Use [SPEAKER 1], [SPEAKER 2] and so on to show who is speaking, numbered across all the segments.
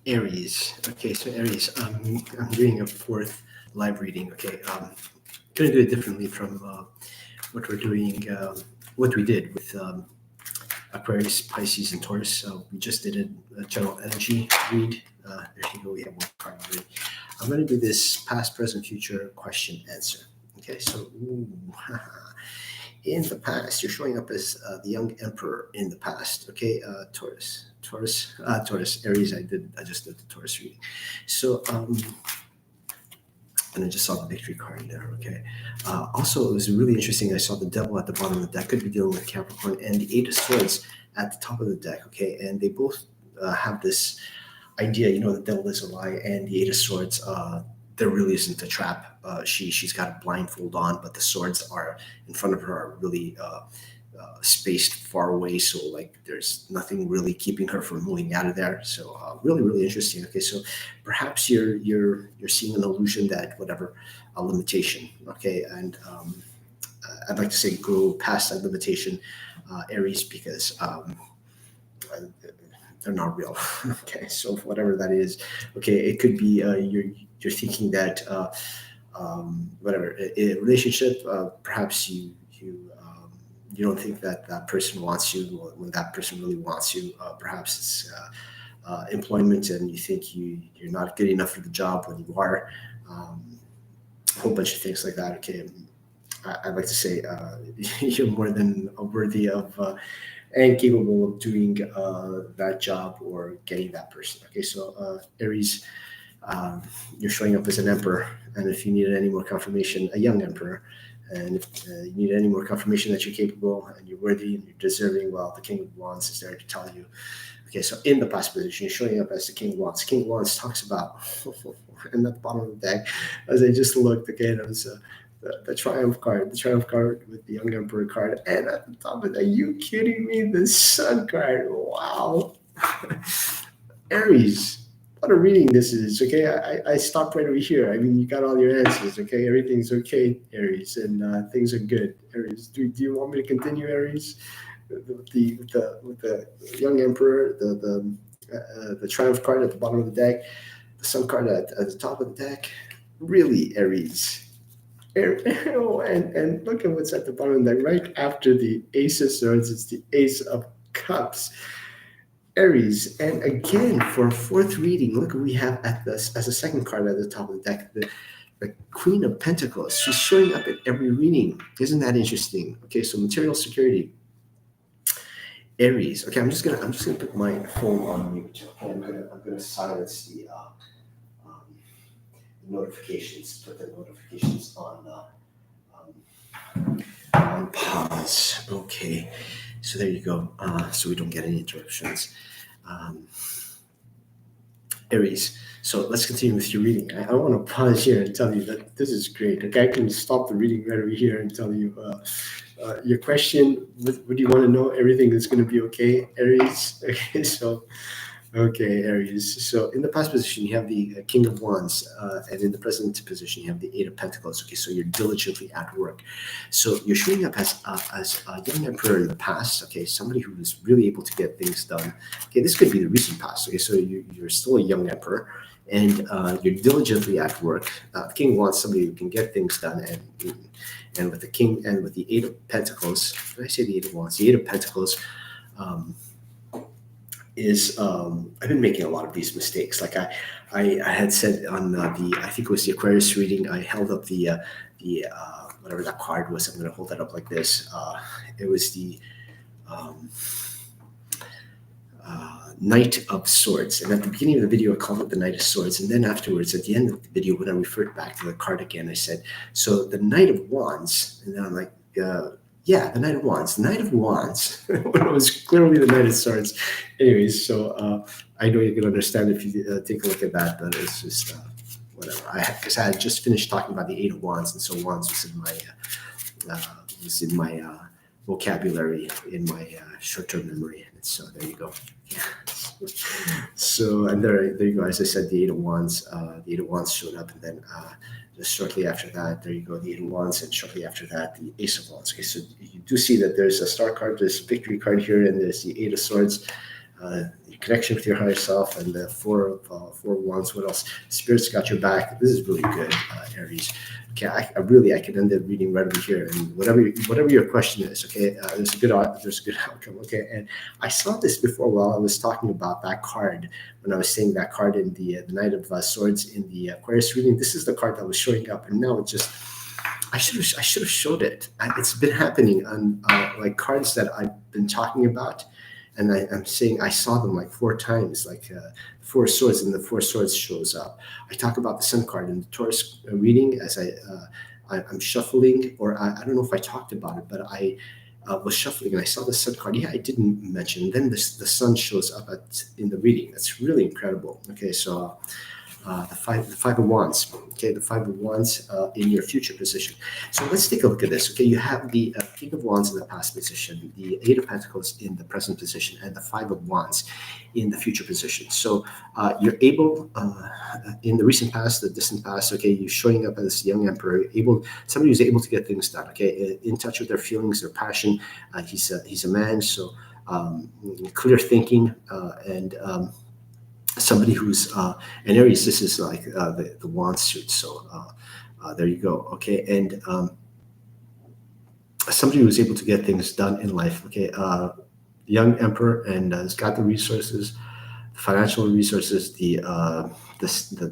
[SPEAKER 1] Aries. Okay, so Aries, I'm doing a fourth live reading. Okay, gonna do it differently from what we're doing, what we did with Aquarius, Pisces, and Taurus. So we just did a general energy read. There you go. We have one card already. I'm gonna do this past, present, future question answer. Okay, so ooh, in the past, you're showing up as the young emperor in the past. Okay, Taurus, Aries. I just did the Taurus reading. So, and I just saw the victory card there. Okay. Also, it was really interesting. I saw the devil at the bottom of the deck. Could be dealing with Capricorn, and the Eight of Swords at the top of the deck. Okay, and they both have this idea. The devil is a lie, and the Eight of Swords. There really isn't a trap. She's got a blindfold on, but the swords are in front of her are really spaced far away. So like there's nothing really keeping her from moving out of there. So really really interesting. Okay, so perhaps you're seeing an illusion that whatever a limitation. Okay, and I'd like to say go past that limitation, Aries, because they're not real. Okay, so whatever that is, okay, it could be you're thinking that whatever a relationship, perhaps you don't think that that person wants you when that person really wants you. Perhaps it's employment, and you think you're not good enough for the job when you are. A whole bunch of things like that. Okay, I'd like to say you're more than worthy of and capable of doing that job or getting that person. Okay, so Aries, um, you're showing up as an emperor, and if you needed any more confirmation, a young emperor, and if you need any more confirmation that you're capable and you're worthy and you're deserving, well, the King of Wands is there to tell you. Okay, so in the past position, you're showing up as the King of Wands. King of Wands talks about, and at the bottom of the deck, as I just looked, again, it was the Triumph card with the Young Emperor card, and at the top of that, are you kidding me? The Sun card, wow. Aries, what a reading this is. Okay, I stopped right over here. I mean, you got all your answers. Okay, everything's okay, Aries, and things are good. Aries, do you want me to continue, Aries? With the young emperor, the triumph card at the bottom of the deck, the sun card at the top of the deck. Really, Aries. Oh, and look at what's at the bottom of the deck. Right after the Ace of Swords, it's the Ace of Cups. Aries, and again for a fourth reading, look what we have at this as a second card at the top of the deck. The Queen of Pentacles. She's showing up at every reading. Isn't that interesting? Okay, so material security. Aries. Okay, I'm just gonna put my phone on mute. Okay, I'm gonna silence the notifications. Put the notifications on pause. Okay, so there you go. So we don't get any interruptions. Um, Aries. So let's continue with your reading. I want to pause here and tell you that this is great. Okay, I can stop the reading right over here and tell you your question. Would you want to know everything that's going to be okay, Aries? Okay, so okay, Aries. So in the past position, you have the King of Wands, and in the present position, you have the Eight of Pentacles. Okay, so you're diligently at work. So you're showing up as a young emperor in the past. Okay, somebody who was really able to get things done. Okay, this could be the recent past. Okay, so you're still a young emperor, and you're diligently at work. The King wants somebody who can get things done, and with the King and with the Eight of Pentacles. Did I say the Eight of Wands? The Eight of Pentacles. Um, is I've been making a lot of these mistakes. Like I had said on the I think it was the Aquarius reading. I held up the whatever that card was. I'm going to hold that up like this. It was the um, Knight of Swords. And at the beginning of the video, I called it the Knight of Swords. And then afterwards, at the end of the video, when I referred back to the card again, I said, so the Knight of Wands. And then I'm like, yeah, the Knight of Wands. The Knight of Wands when it was clearly the Knight of Swords. Anyways, so I know you can understand if you take a look at that, but it's just whatever. Because I had just finished talking about the Eight of Wands, and so Wands was in my vocabulary, in my short-term memory. And so there you go. Yeah. So and there you go. As I said, the Eight of Wands showed up, and then just shortly after that, there you go, the Eight of Wands, and shortly after that, the Ace of Wands. Okay, so you do see that there's a star card, there's a victory card here, and there's the Eight of Swords. your connection with your higher self, and the four wands. What else? Spirit's got your back. This is really good, Aries. Okay, I can end the reading right over here, and whatever your question is, okay, there's a good outcome, okay. And I saw this before while I was talking about that card when I was saying that card in the Knight of Swords in the Aquarius reading. This is the card that was showing up, and now it just I should have showed it. It's been happening on like cards that I've been talking about, and I'm saying I saw them like 4 times, like Four Swords, and the Four Swords shows up. I talk about the Sun card in the Taurus reading as I'm shuffling, or I don't know if I talked about it, but I was shuffling and I saw the Sun card. Yeah, I didn't mention. Then the Sun shows up in the reading. That's really incredible. Okay, so. The five of wands, okay, the five of wands in your future position. So let's take a look at this. Okay, you have the king of wands in the past position, the eight of pentacles in the present position, and the five of wands in the future position. So you're able in the recent past, the distant past, okay, you're showing up as young emperor, somebody who's able to get things done, okay, in touch with their feelings, their passion. He's a man, so clear thinking, and somebody who's an Aries. This is like the wand suit. So there you go. Okay, and somebody who's able to get things done in life. Okay, young emperor, and has got the resources, the financial resources, the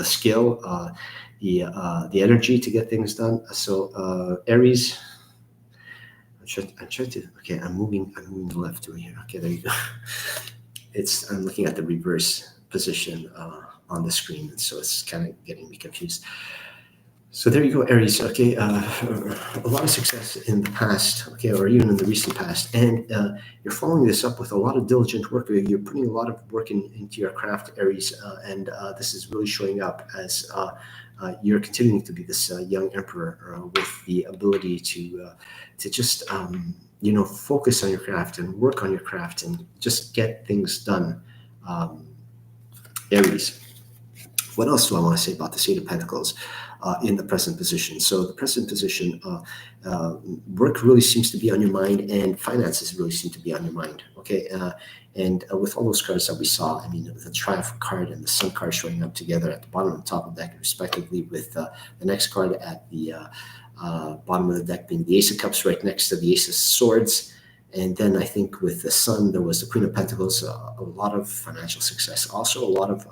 [SPEAKER 1] skill, the energy to get things done. So Aries. I'm trying to. Okay, I'm moving left to here. Okay, there you go. I'm looking at the reverse position on the screen, and so it's kind of getting me confused. So there you go, Aries. Okay, a lot of success in the past, okay, or even in the recent past, and you're following this up with a lot of diligent work. You're putting a lot of work into your craft, Aries, and this is really showing up as you're continuing to be this young emperor with the ability to just focus on your craft and work on your craft and just get things done. Aries. What else do I want to say about the Eight of Pentacles in the present position? So the present position, work really seems to be on your mind, and finances really seem to be on your mind. Okay, and with all those cards that we saw, I mean, the Triumph card and the Sun card showing up together at the bottom and top of the deck, respectively, with the next card at the bottom of the deck being the Ace of Cups right next to the Ace of Swords. And then I think with the Sun, there was the Queen of Pentacles, a lot of financial success, also a lot of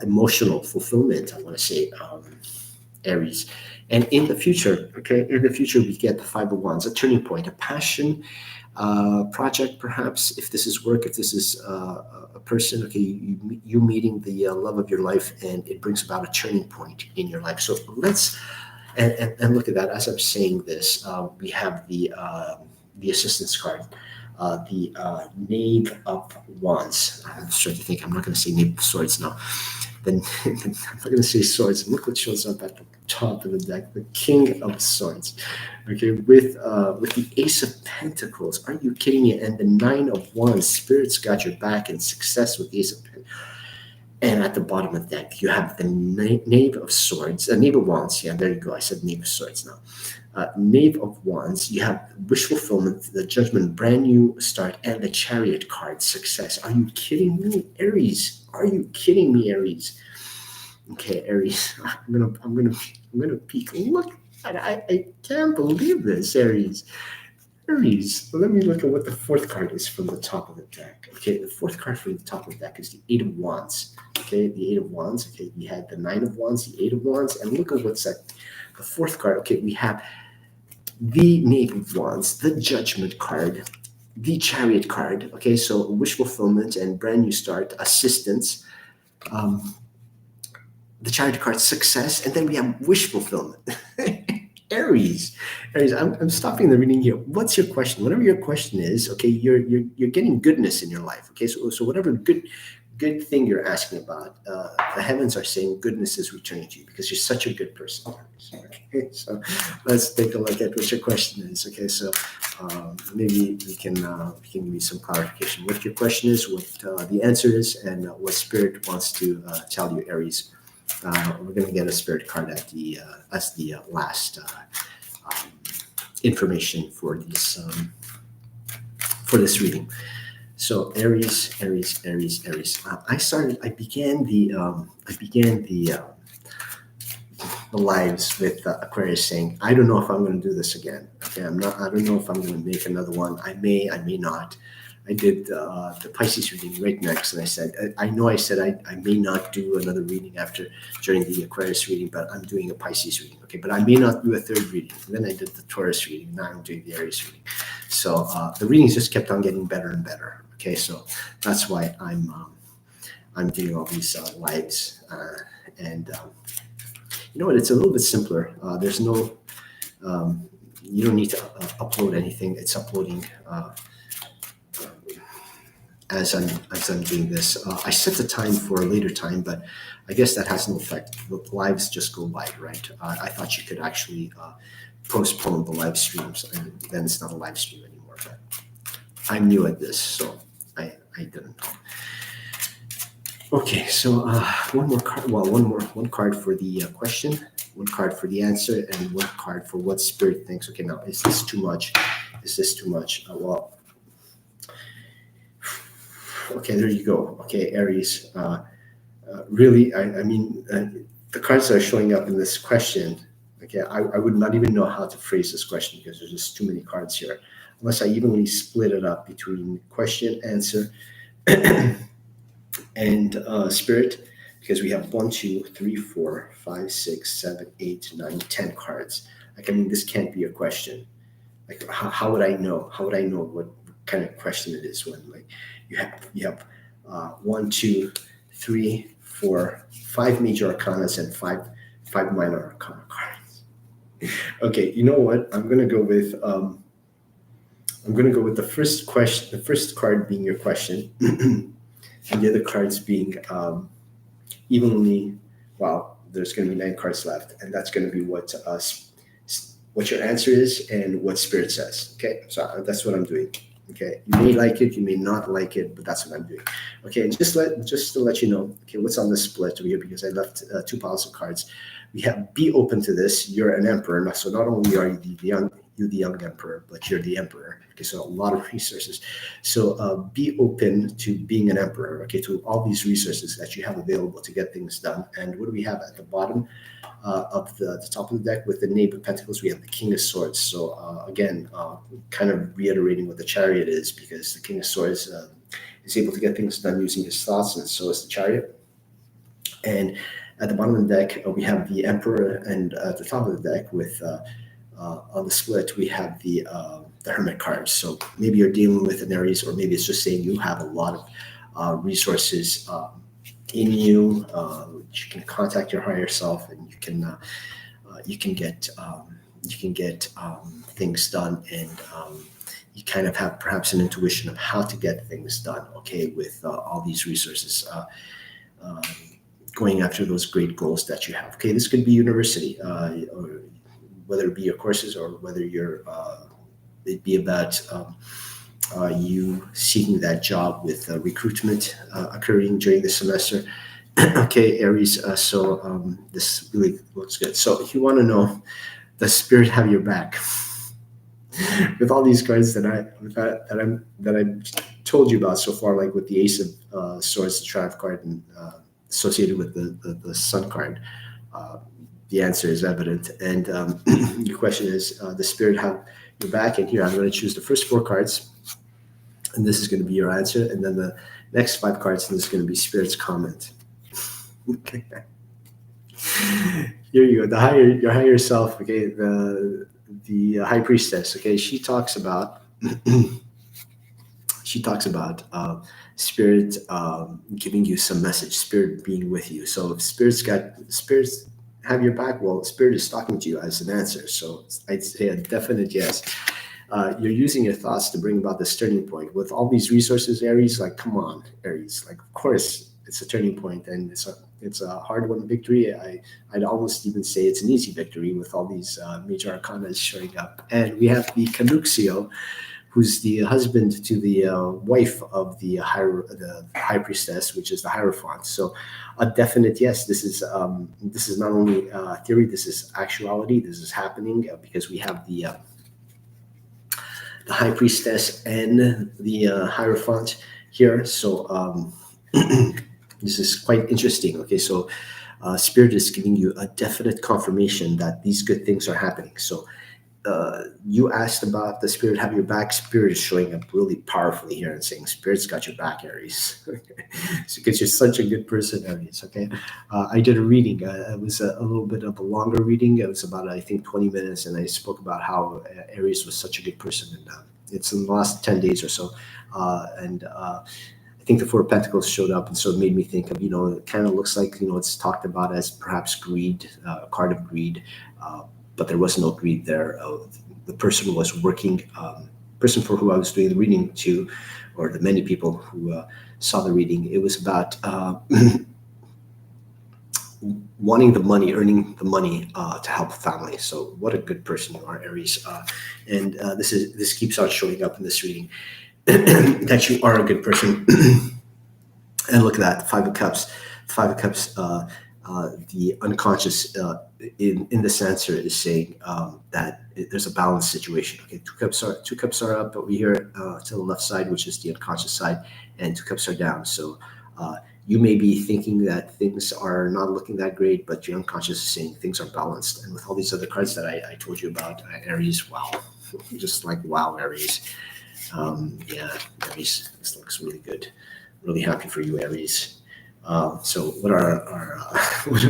[SPEAKER 1] emotional fulfillment, I want to say, Aries. And in the future, we get the Five of Wands, a turning point, a passion project, perhaps, if this is work, if this is a person, okay, you meeting the love of your life, and it brings about a turning point in your life. So let's, and look at that. As I'm saying this, we have the Assistance card, the Knave of Wands. I'm starting to think I'm not going to say Knave of Swords now. I'm not going to say Swords. And look what shows up at the top of the deck: the King of Swords. Okay, with the Ace of Pentacles. Are you kidding me? And the Nine of Wands. Spirit's got your back, and success with the Ace of Pentacles. And at the bottom of the deck, you have the Knave of Swords, Knave of Wands. Yeah, there you go. I said Knave of Swords now. Knave of Wands. You have wish fulfillment, the Judgment, brand new start, and the Chariot card, success. Are you kidding me, Aries? Are you kidding me, Aries? Okay, Aries. I'm gonna peek. Look, I can't believe this, Aries. Aries. Let me look at what the fourth card is from the top of the deck. Okay, the fourth card from the top of the deck is the Eight of Wands. Okay, the Eight of Wands. Okay, we had the Nine of Wands, the Eight of Wands, and look at what's at the fourth card. Okay, we have the Knave of Wands, the Judgment card, the Chariot card. Okay, so wish fulfillment and brand new start, assistance. The Chariot card, success, and then we have wish fulfillment. Aries, I'm stopping the reading here. What's your question? Whatever your question is, okay, you're getting goodness in your life. Okay, so whatever good thing you're asking about, the heavens are saying goodness is returning to you because you're such a good person. Okay, so let's take a look at what your question is. Okay, so maybe we can give you some clarification. What your question is, what the answer is, and what Spirit wants to tell you, Aries. We're going to get a Spirit card at as the last information for this reading. So Aries. I began the lives with Aquarius saying, I don't know if I'm going to do this again. Okay, I don't know if I'm going to make another one. I may not. I did the Pisces reading right next, and I said, I said I may not do another reading after during the Aquarius reading, but I'm doing a Pisces reading. Okay, but I may not do a third reading. And then I did the Taurus reading. Now I'm doing the Aries reading. So the readings just kept on getting better and better. Okay, so that's why I'm doing all these lives, and you know what? It's a little bit simpler. There's no you don't need to upload anything. It's uploading as I'm doing this. I set the time for a later time, but I guess that has no effect. The lives just go by, right? I thought you could actually postpone the live streams, and then it's not a live stream anymore. But I'm new at this, so I didn't know. Okay, so one more card. Well, one card for the question, one card for the answer, and one card for what spirit thinks. Okay, now is this too much? Is this too much? Well, okay, there you go. Okay, Aries. Really, I mean, the cards that are showing up in this question. Okay, I would not even know how to phrase this question because there's just too many cards here. Unless I evenly split it up between question, answer, and spirit, because we have 1, 2, 3, 4, 5, 6, 7, 8, 9, 10 cards. Like, I mean, this can't be a question. Like, how would I know? How would I know what kind of question it is when, like, you have 1, 2, 3, 4, 5 major arcanas and five minor arcana cards. Okay, you know what? I'm gonna go with the first question, the first card being your question, and the other cards being evenly. Well, there's going to be 9 cards left, and that's going to be what your answer is and what spirit says. Okay, so that's what I'm doing. Okay, you may like it, you may not like it, but that's what I'm doing. Okay, and just to let you know, okay, what's on the split here, because I left 2 piles of cards. We have be open to this. You're an emperor, so not only are you the young emperor, but you're the emperor. Okay, so a lot of resources. So be open to being an emperor. Okay, to all these resources that you have available to get things done. And what do we have at the bottom of the top of the deck with the Knave of Pentacles? We have the King of Swords. So again, kind of reiterating what the Chariot is, because the King of Swords is able to get things done using his thoughts, and so is the Chariot. And at the bottom of the deck, we have the Emperor, and at the top of the deck, with on the split, we have the Hermit card. So maybe you're dealing with an Aries, or maybe it's just saying you have a lot of resources in you. You can contact your higher self, and you can get things done, and you kind of have perhaps an intuition of how to get things done. Okay, with all these resources. Going after those great goals that you have. Okay, this could be university, or whether it be your courses, or whether it'd be about you seeking that job with recruitment occurring during the semester. Okay, Aries. So this really looks good. So if you want to know, does spirit have your back? With all these cards that I told you about so far, like with the Ace of Swords, the Triumph card, and associated with the Sun card, the answer is evident. And your question is, does spirit have your back? And here I'm going to choose the first 4 cards, and this is going to be your answer. And then the next 5 cards, and this is going to be spirit's comment. Okay. Here you go. Your higher self. Okay, the high priestess. Okay, she talks about spirit giving you some message, spirit being with you. So if spirits have your back, well, spirit is talking to you as an answer. So I'd say a definite yes. You're using your thoughts to bring about this turning point with all these resources, Aries. Like, come on, Aries. Like, of course, it's a turning point, and it's a hard-won victory. I'd almost even say it's an easy victory with all these major arcana showing up. And we have the Canuxio, who's the husband to the wife of the high priestess, which is the Hierophant. So a definite yes. This is not only theory. This is actuality. This is happening because we have the the High Priestess and the Hierophant here. So this is quite interesting. Okay, so Spirit is giving you a definite confirmation that these good things are happening. So you asked about the Spirit have your back. Spirit is showing up really powerfully here and saying, Spirit's got your back, Aries. It's because you're such a good person, Aries. Okay. I did a reading. It was a little bit of a longer reading. It was about, I think, 20 minutes. And I spoke about how Aries was such a good person. And it's in the last 10 days or so. I think the Four of Pentacles showed up, and so it made me think of, it kind of looks like, it's talked about as perhaps greed, a card of greed, but there was no greed there. The person was working, person for who I was doing the reading to, or the many people who saw the reading, it was about wanting the money, earning the money to help family. So what a good person you are, Aries. And this keeps on showing up in this reading. That you are a good person. And look at that, Five of Cups. Five of Cups, the unconscious in this answer is saying that there's a balanced situation. Okay, two cups are up over here to the left side, which is the unconscious side, and two cups are down. So you may be thinking that things are not looking that great, but your unconscious is saying things are balanced. And with all these other cards that I told you about, Aries, wow, just like wow, Aries. Yeah, Aries, this looks really good. Really happy for you, Aries. So what are what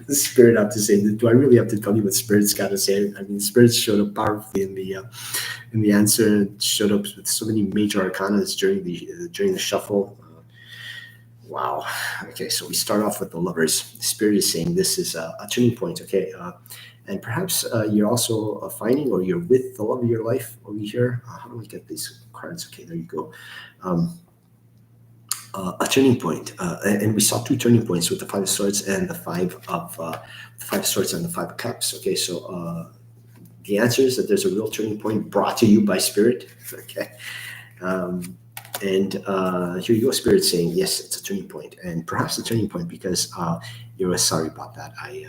[SPEAKER 1] the Spirit have to say? Do I really have to tell you what Spirit's got to say? I mean, Spirit showed up powerfully in the answer. It showed up with so many major arcana during the shuffle. Wow. Okay, so we start off with the Lovers. Spirit is saying this is a turning point. Okay, and perhaps you're also finding, or you're with the love of your life over here. How do we get these cards? Okay, there you go. A turning point, and we saw two turning points with the Five of Swords and the Five of Swords and the Five of Cups. Okay, so the answer is that there's a real turning point brought to you by Spirit. Okay, and here you go, Spirit saying yes, it's a turning point, and perhaps a turning point because you're sorry about that. I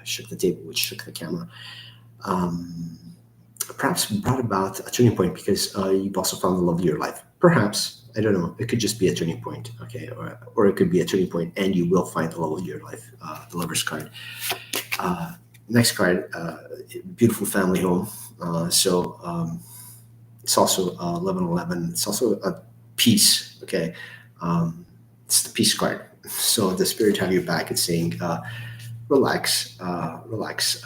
[SPEAKER 1] shook the table, which shook the camera. Perhaps brought about a turning point because you've also found the love of your life. Perhaps. I don't know. It could just be a turning point, okay, or it could be a turning point, and you will find the love of your life. The Lover's card. Next card, beautiful family home. So it's also 1111. It's also a peace. Okay, it's the peace card. So the Spirit have your back. It's saying, relax, relax,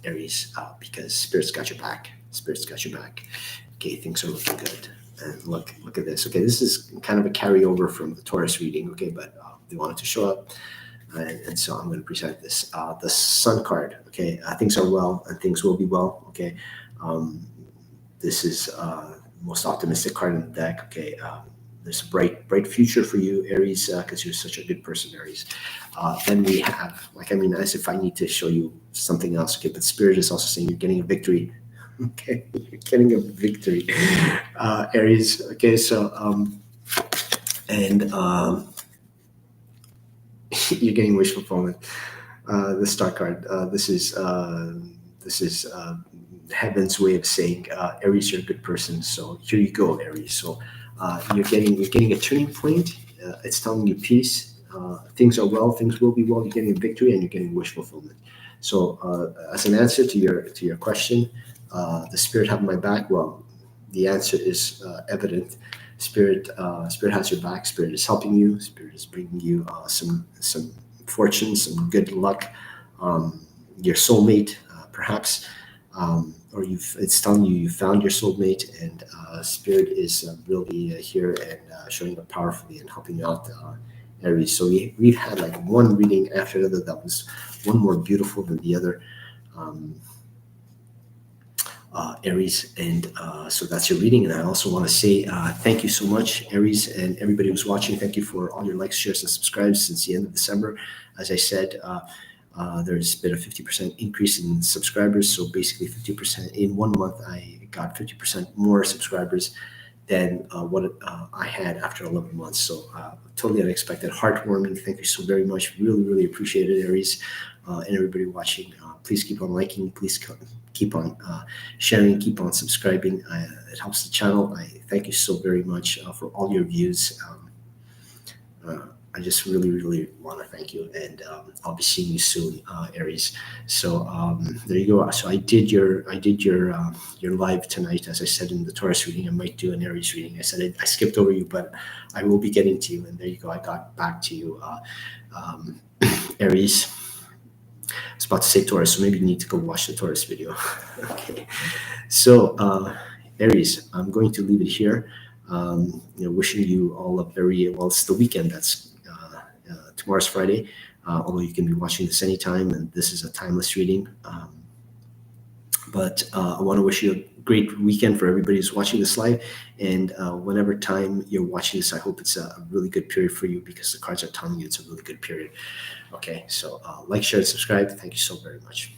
[SPEAKER 1] Aries, because Spirit's got your back. Spirit's got your back. Okay, things are looking good. And look at this. Okay, this is kind of a carryover from the Taurus reading. Okay, but they wanted to show up, and so I'm going to present this. The Sun card. Okay, things are well, and things will be well. Okay, this is the most optimistic card in the deck. Okay, there's a bright future for you, Aries, because you're such a good person, Aries. Then we have, as if I need to show you something else. Okay, but Spirit is also saying you're getting a victory. Okay, you're getting a victory, Aries. Okay, so and you're getting wish fulfillment. The Star card. This is Heaven's way of saying, Aries, you're a good person. So here you go, Aries. So you're getting a turning point. It's telling you peace. Things are well. Things will be well. You're getting a victory, and you're getting wish fulfillment. So as an answer to your question. The Spirit have my back. Well, the answer is evident. Spirit has your back. Spirit is helping you. Spirit is bringing you some fortune, some good luck. Your soulmate, perhaps, or it's telling you found your soulmate, and Spirit is really here and showing up powerfully and helping you out, Aries. So we've had like one reading after another that was one more beautiful than the other. Aries, and so that's your reading. And I also want to say thank you so much, Aries, and everybody who's watching. Thank you for all your likes, shares, and subscribes since the end of December. As I said, there's been a 50% increase in subscribers. So basically 50% in 1 month, I got 50% more subscribers. than what I had after 11 months. So totally unexpected, heartwarming. Thank you so very much. Really, really appreciate it, Aries, and everybody watching. Please keep on liking. Please keep on sharing. Keep on subscribing. It helps the channel. I thank you so very much for all your views. I just really, really want to thank you, and I'll be seeing you soon, Aries. So there you go. So I did your live tonight, as I said in the Taurus reading. I might do an Aries reading. I said I skipped over you, but I will be getting to you. And there you go. I got back to you, Aries. I was about to say Taurus, so maybe you need to go watch the Taurus video. Okay. So Aries, I'm going to leave it here. Wishing you all a very well. It's the weekend. That's tomorrow's Friday, although you can be watching this anytime, and this is a timeless reading. But I want to wish you a great weekend for everybody who's watching this live. And whenever time you're watching this, I hope it's a really good period for you, because the cards are telling you it's a really good period. Okay, so like, share, and subscribe. Thank you so very much.